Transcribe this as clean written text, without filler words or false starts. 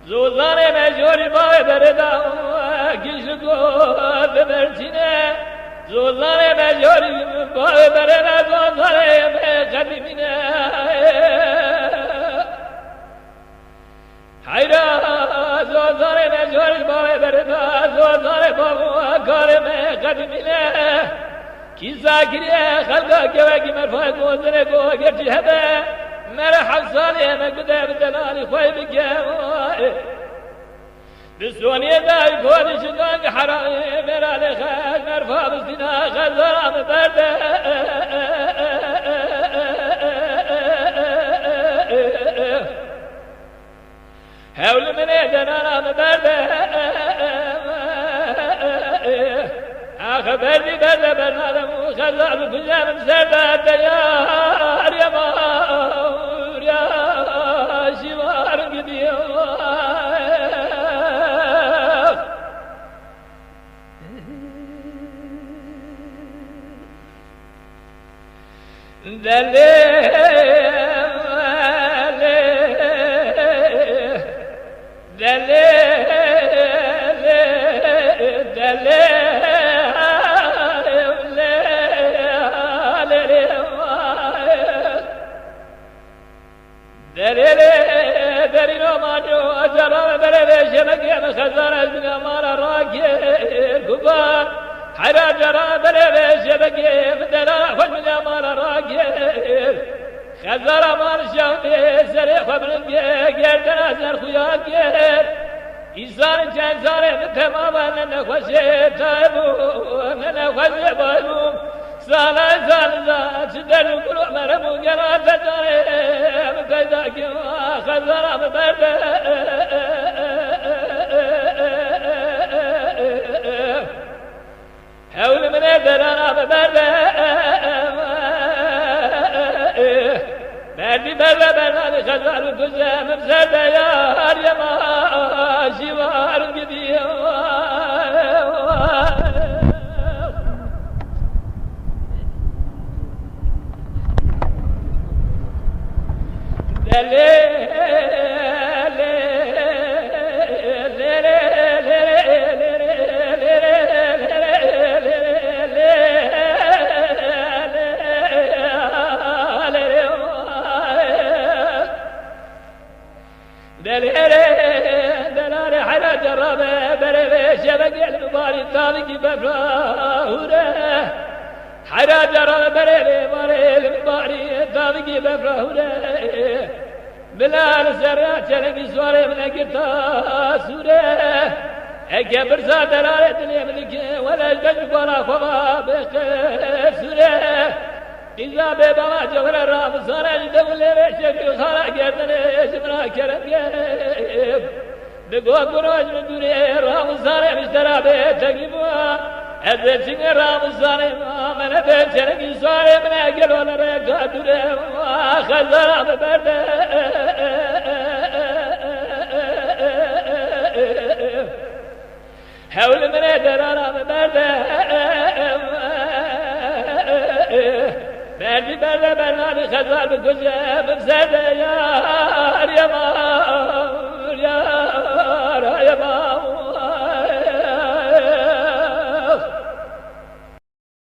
زوزانه مجوری بای بردم گیش گود برچینه زوزانه مجوری بای بردم زوزانه مقدمینه حیرا زوزانه مجوری بای بردم زوزانه بابا کار مقدمینه کیسا کریه خلقا گوگی مرفای گوزنه گو گرچی هبه مرحب صالح مقدر بدلالي خوي بقاوي بالسونية داي كوني شقاق حرامي مرالي خاش مرفا بسنا خزرام برده هول من اجنانا برده آخر بردي برده برنادم خزر بفجام سرده الديار يا مار يا شوار قديم درينو مانو أجرام بريش مكين خزر أزمي مالا راكير كبار حرا جرام بريش مكين دلا خد من مالا راكير خزر مال شامي سري خبرن غير دنا سر خويا غير إنسان جانزار تماما نخوشي تايبو نخوشي بايبو سالا سالا شدر كل مرمو جرا فتاي كذا كما خزر برد حول من درنا برد بردي برد برد خزر كزام بزرد يا يما شوار قديم دلال حلا جربه بربه شبك المباري طالق بفراهوره حلا جربه بربه باري المباري طالق بفراهوره بلال سرات شلقي سواري من اقرطا سوره اكبر زاد دلال دنيا ملك ولا الجنب ولا خبا بخير سوره إذا بابا جوهر الرام صار الدولة بشكل خارق جردنا شمنا كرم جيب بقوة قروج من دوري الرام صار مشترى بتقلبوا أذب شنگ الرام صار من بشرق صار من أقل ولا ريقا دوري خزر برده حول من درانا برده بردي برد برنامج خزر بكل بزرد يا ما